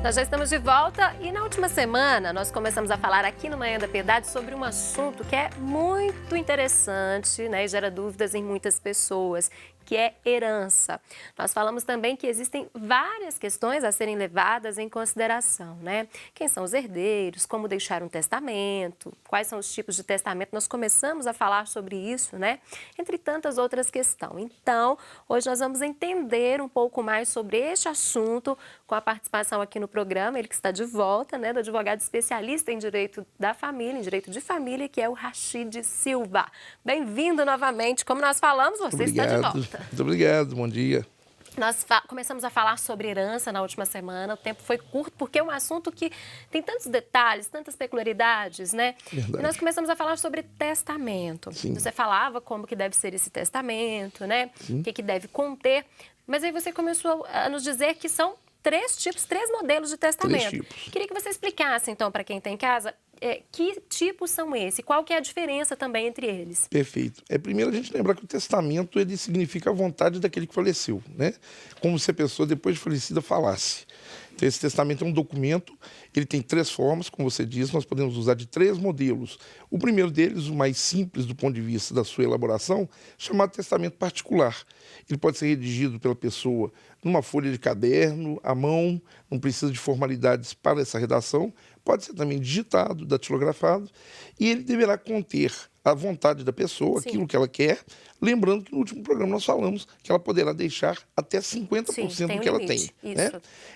Nós já estamos de volta e na última semana nós começamos a falar aqui no Manhã da Piedade sobre um assunto que é muito interessante, né, e gera dúvidas em muitas pessoas, que é herança. Nós falamos também que existem várias questões a serem levadas em consideração, né? Quem são os herdeiros, como deixar um testamento, quais são os tipos de testamento. Nós começamos a falar sobre isso, né? Entre tantas outras questões. Então, hoje nós vamos entender um pouco mais sobre este assunto com a participação aqui no programa, ele que está de volta, né, do advogado especialista em direito da família, em direito de família, que é o Rachid Silva. Bem-vindo novamente. Como nós falamos, você está de volta. Muito obrigado, bom dia. Nós começamos a falar sobre herança na última semana, o tempo foi curto, porque é um assunto que tem tantos detalhes, tantas peculiaridades, né? Verdade. E nós começamos a falar sobre testamento. Sim. Você falava como que deve ser esse testamento, né? Sim. O que deve conter. Mas aí você começou a nos dizer que são três modelos de testamento. 3 tipos. Queria que você explicasse, então, para quem está em casa, que tipos são esses? Qual que é a diferença também entre eles? Perfeito. Primeiro a gente lembrar que o testamento ele significa a vontade daquele que faleceu, né? Como se a pessoa depois de falecida falasse. Então esse testamento é um documento, ele tem 3 formas, como você disse, nós podemos usar de 3 modelos. O primeiro deles, o mais simples do ponto de vista da sua elaboração, chamado testamento particular. Ele pode ser redigido pela pessoa numa folha de caderno, à mão, não precisa de formalidades para essa redação, pode ser também digitado, datilografado, e ele deverá conter a vontade da pessoa, Sim. aquilo que ela quer, lembrando que no último programa nós falamos que ela poderá deixar até 50% Sim, do que ela tem. Isso. Né?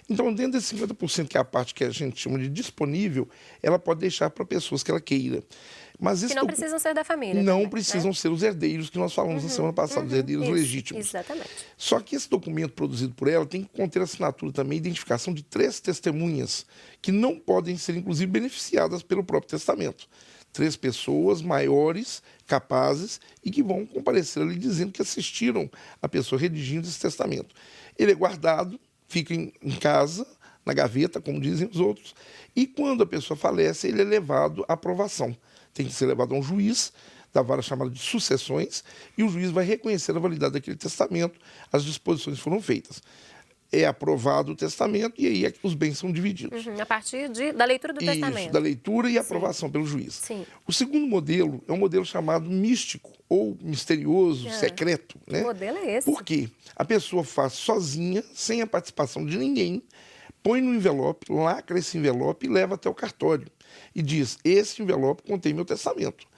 Então, dentro desse 50%, que é a parte que a gente chama de disponível, ela pode deixar para pessoas que ela queira. Mas Que não precisam ser da família. Não também, precisam ser os herdeiros que nós falamos na semana passada, os herdeiros legítimos. Exatamente. Só que esse documento produzido por ela tem que conter assinatura também, identificação de 3 testemunhas, que não podem ser, inclusive, beneficiadas pelo próprio testamento. 3 pessoas maiores, capazes e que vão comparecer ali dizendo que assistiram a pessoa redigindo esse testamento. Ele é guardado, fica em casa, na gaveta, como dizem os outros, e quando a pessoa falece, ele é levado à aprovação. Tem que ser levado a um juiz da vara chamada de sucessões e o juiz vai reconhecer a validade daquele testamento, as disposições foram feitas. É aprovado o testamento e aí os bens são divididos. A partir da leitura do testamento. Isso, da leitura e aprovação pelo juiz. Sim. O segundo modelo é um modelo chamado místico ou misterioso, secreto. Né? Que modelo é esse? Por quê? A pessoa faz sozinha, sem a participação de ninguém, põe no envelope, lacra esse envelope e leva até o cartório. E diz, esse envelope contém meu testamento.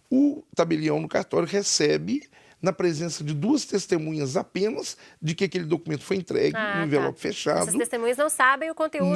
O tabelião no cartório recebe, na presença de 2 testemunhas apenas, de que aquele documento foi entregue no envelope fechado. Essas testemunhas não sabem o conteúdo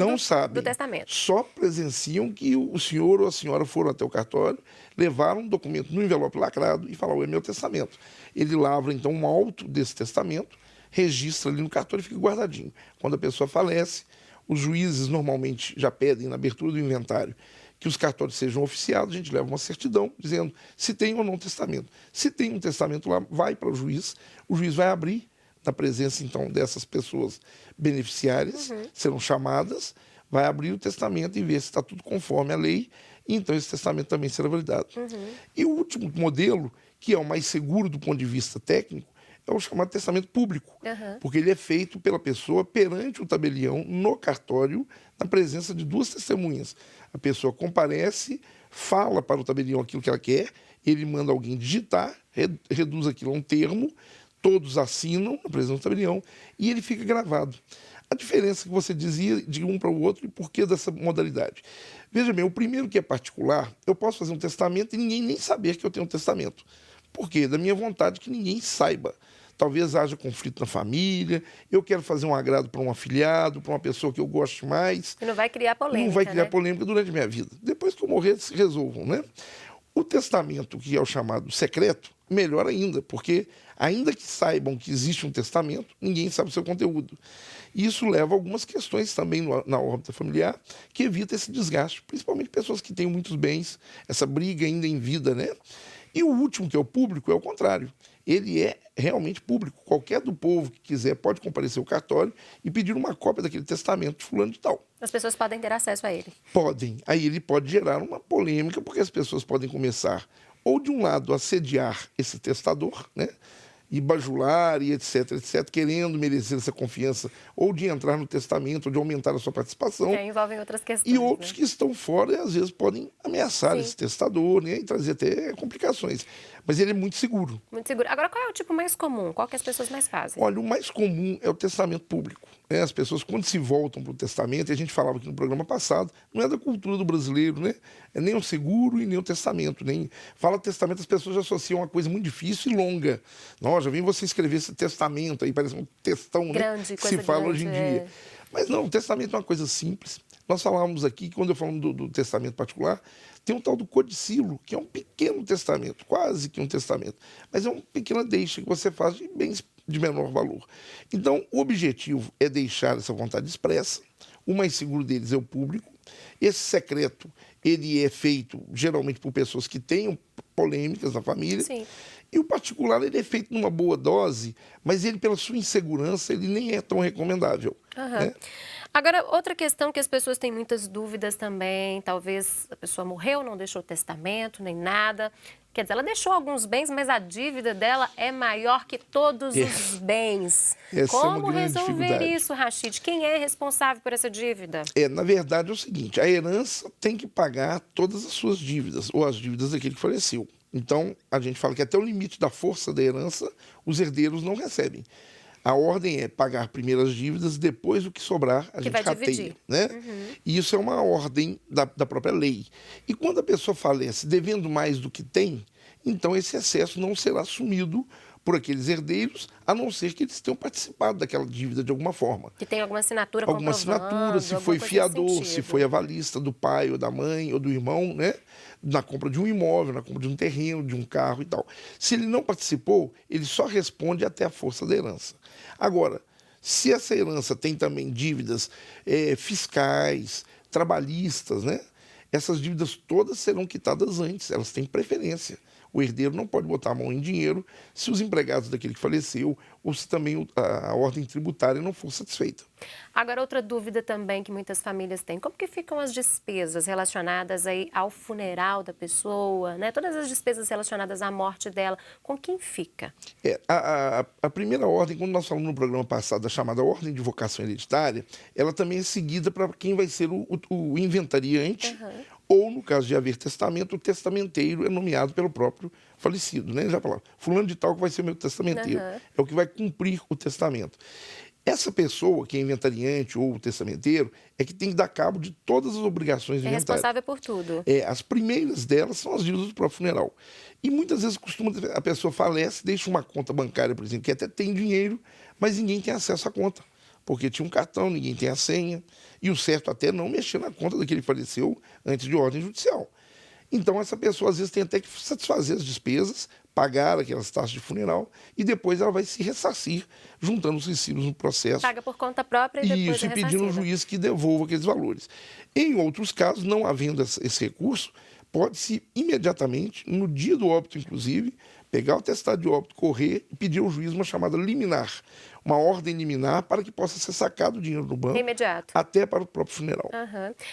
do testamento. Só presenciam que o senhor ou a senhora foram até o cartório, levaram um documento no envelope lacrado e falaram, é meu testamento. Ele lavra, então, um auto desse testamento, registra ali no cartório e fica guardadinho. Quando a pessoa falece, os juízes normalmente já pedem, na abertura do inventário, que os cartórios sejam oficiados, a gente leva uma certidão dizendo se tem ou não testamento. Se tem um testamento lá, vai para o juiz vai abrir, na presença, então, dessas pessoas beneficiárias, serão chamadas, vai abrir o testamento e ver se está tudo conforme a lei, e então esse testamento também será validado. E o último modelo, que é o mais seguro do ponto de vista técnico, é o chamado testamento público, porque ele é feito pela pessoa perante o tabelião, no cartório, na presença de 2 testemunhas. A pessoa comparece, fala para o tabelião aquilo que ela quer, ele manda alguém digitar, reduz aquilo a um termo, todos assinam na presença do tabelião e ele fica gravado. A diferença que você dizia de um para o outro e por que dessa modalidade? Veja bem, o primeiro que é particular, eu posso fazer um testamento e ninguém nem saber que eu tenho um testamento. Por quê? Da minha vontade que ninguém saiba. Talvez haja conflito na família, eu quero fazer um agrado para um afilhado, para uma pessoa que eu goste mais. E não vai criar polêmica, Não vai criar polêmica durante a minha vida. Depois que eu morrer, se resolvam, né? O testamento, que é o chamado secreto, melhor ainda, porque ainda que saibam que existe um testamento, ninguém sabe o seu conteúdo. E isso leva a algumas questões também na órbita familiar, que evita esse desgaste, principalmente pessoas que têm muitos bens, essa briga ainda em vida, né? E o último, que é o público, é o contrário. Ele é realmente público. Qualquer do povo que quiser pode comparecer ao cartório e pedir uma cópia daquele testamento de fulano de tal. As pessoas podem ter acesso a ele. Podem. Aí ele pode gerar uma polêmica, porque as pessoas podem começar, ou de um lado, a assediar esse testador, né? e bajular e etc, etc, querendo merecer essa confiança ou de entrar no testamento, ou de aumentar a sua participação. Que aí envolvem outras questões. E outros né? que estão fora e às vezes podem ameaçar Sim. esse testador, né, e trazer até complicações. Mas ele é muito seguro. Muito seguro. Agora, qual é o tipo mais comum? Qual que as pessoas mais fazem? Olha, o mais comum é o testamento público. Né? As pessoas, quando se voltam para o testamento, e a gente falava aqui no programa passado, não é da cultura do brasileiro, né? É nem o seguro e nem o testamento. Fala testamento, as pessoas já associam uma coisa muito difícil e longa. Nossa, já vem você escrever esse testamento aí, parece um textão, Grande, né? Que coisa se fala grande, hoje em dia. Mas não, o testamento é uma coisa simples. Nós falávamos aqui, quando eu falo do testamento particular, tem um tal do codicilo, que é um pequeno testamento, quase que um testamento, mas é uma pequena deixa que você faz de bens de menor valor. Então, o objetivo é deixar essa vontade expressa. O mais seguro deles é o público. Esse secreto, ele é feito geralmente por pessoas que tenham polêmicas na família. Sim. E o particular, ele é feito numa boa dose, mas ele, pela sua insegurança, ele nem é tão recomendável. Né? Agora, outra questão que as pessoas têm muitas dúvidas também, talvez a pessoa morreu, não deixou testamento, nem nada. Quer dizer, ela deixou alguns bens, mas a dívida dela é maior que todos os bens. Essa é uma Como grande resolver dificuldade. isso, Rachid? Quem é responsável por essa dívida? Na verdade, é o seguinte, a herança tem que pagar todas as suas dívidas, ou as dívidas daquele que faleceu. Então, a gente fala que até o limite da força da herança, os herdeiros não recebem. A ordem é pagar primeiro as dívidas, depois o que sobrar a gente vai rateia. dividir. Né? E isso é uma ordem da própria lei. E quando a pessoa falece devendo mais do que tem, então esse excesso não será assumido por aqueles herdeiros, a não ser que eles tenham participado daquela dívida de alguma forma. Que tem alguma assinatura Alguma comprovando, assinatura, se alguma foi coisa nesse fiador, se sentido. foi avalista do pai ou da mãe ou do irmão, né? Na compra de um imóvel, na compra de um terreno, de um carro e tal. Se ele não participou, ele só responde até a força da herança. Agora, se essa herança tem também dívidas fiscais, trabalhistas, né? Essas dívidas todas serão quitadas antes, elas têm preferência. O herdeiro não pode botar a mão em dinheiro se os empregados daquele que faleceu ou se também a ordem tributária não for satisfeita. Agora, outra dúvida também que muitas famílias têm, como que ficam as despesas relacionadas aí ao funeral da pessoa, né? Todas as despesas relacionadas à morte dela, com quem fica? A primeira ordem, quando nós falamos no programa passado, da chamada ordem de vocação hereditária, ela também é seguida para quem vai ser o inventariante, ou, no caso de haver testamento, o testamenteiro é nomeado pelo próprio falecido, né? Já falava, fulano de tal que vai ser o meu testamenteiro, é o que vai cumprir o testamento. Essa pessoa, que é inventariante ou testamenteiro, é que tem que dar cabo de todas as obrigações do É inventário. responsável por tudo. As primeiras delas são as dívidas do próprio funeral. E muitas vezes a pessoa falece, deixa uma conta bancária, por exemplo, que até tem dinheiro, mas ninguém tem acesso à conta. Porque tinha um cartão, ninguém tem a senha. E o certo até é não mexer na conta daquele que faleceu antes de ordem judicial. Então, essa pessoa, às vezes, tem até que satisfazer as despesas, pagar aquelas taxas de funeral, e depois ela vai se ressarcir, juntando os recibos no processo. Paga por conta própria e depois Isso, é e pedindo ao ressarcida. juiz que devolva aqueles valores. Em outros casos, não havendo esse recurso, pode-se imediatamente, no dia do óbito, inclusive, pegar o atestado de óbito, correr e pedir ao juiz uma chamada liminar, uma ordem liminar para que possa ser sacado o dinheiro do banco, Imediato. até para o próprio funeral.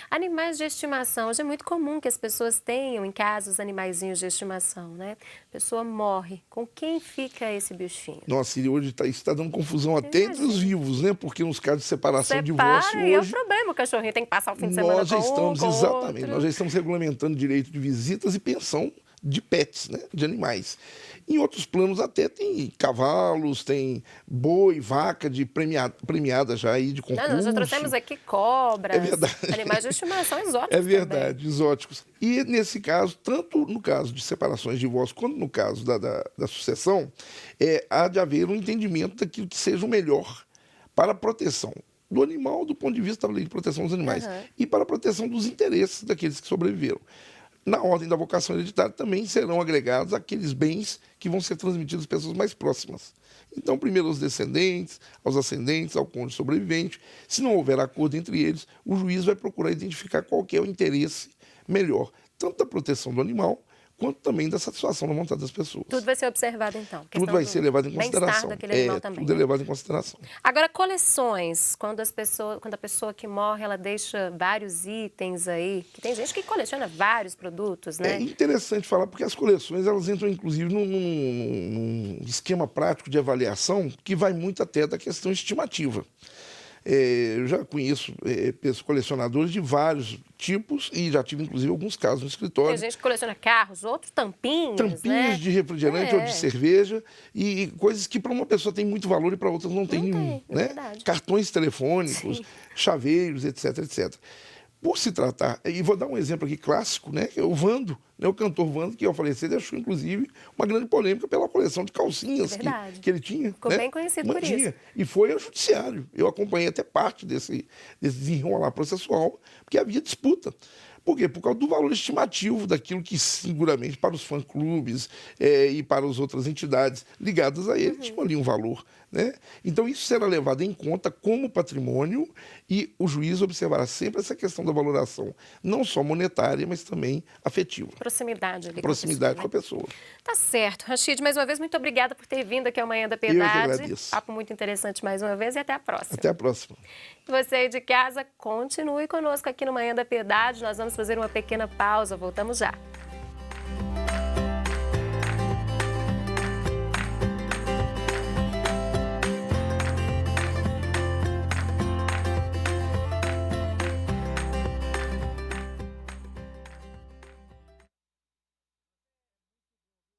Animais de estimação. Hoje é muito comum que as pessoas tenham em casa os animaizinhos de estimação, né? A pessoa morre. Com quem fica esse bichinho? Nossa, e hoje isso está dando confusão até entre os vivos, né? Porque nos casos de separação e Separa divórcio e é o hoje, problema. O cachorrinho tem que passar o fim de semana nós já com estamos, com exatamente, outro. nós já estamos regulamentando direito de visitas e pensão de pets, né? De animais. Em outros planos até tem cavalos, tem boi, vaca de premiada já aí de concurso. Não, nós já trouxemos aqui cobras, É verdade. animais de estimação exóticos É verdade, também. exóticos. E nesse caso, tanto no caso de separações e divórcio, quanto no caso da sucessão, há de haver um entendimento daquilo que seja o melhor para a proteção do animal, do ponto de vista da lei de proteção dos animais, e para a proteção dos interesses daqueles que sobreviveram. Na ordem da vocação hereditária também serão agregados aqueles bens que vão ser transmitidos às pessoas mais próximas. Então, primeiro aos descendentes, aos ascendentes, ao cônjuge sobrevivente. Se não houver acordo entre eles, o juiz vai procurar identificar qual que é o interesse melhor, tanto da proteção do animal, quanto também da satisfação da vontade das pessoas. Tudo vai ser observado, então. Tudo vai ser levado em consideração. Daquele animal também, tudo é né? levado em consideração. Agora, coleções, quando a pessoa que morre, ela deixa vários itens aí, que tem gente que coleciona vários produtos, né? É interessante falar, porque as coleções, elas entram, inclusive, num de esquema prático de avaliação que vai muito até da questão estimativa. Eu já conheço colecionadores de vários tipos e já tive, inclusive, alguns casos no escritório. Tem gente que coleciona carros, outros tampinhas, Tampinhas, né? de refrigerante ou de cerveja e coisas que para uma pessoa tem muito valor e para outras não tem nenhum. É Né? verdade. Cartões telefônicos, Sim. chaveiros, etc, etc. Por se tratar, e vou dar um exemplo aqui clássico, né, que é o Vando, né, o cantor Vando, que ao falecer deixou, inclusive, uma grande polêmica pela coleção de calcinhas que ele tinha. Ficou né, bem conhecido por isso. E foi ao judiciário. Eu acompanhei até parte desse desenrolar processual, porque havia disputa. Por quê? Por causa do valor estimativo daquilo que, seguramente, para os fã-clubes e para as outras entidades ligadas a ele, tinha ali um valor. Né? Então, isso será levado em conta como patrimônio e o juiz observará sempre essa questão da valoração, não só monetária, mas também afetiva. Proximidade ali Proximidade com a pessoa. Né? Tá certo. Rachid, mais uma vez, muito obrigada por ter vindo aqui ao Manhã da Eu que Piedade. agradeço. Papo muito interessante mais uma vez e até a próxima. Até a próxima. Você aí de casa, continue conosco aqui no Manhã da Piedade. Nós vamos fazer uma pequena pausa. Voltamos já.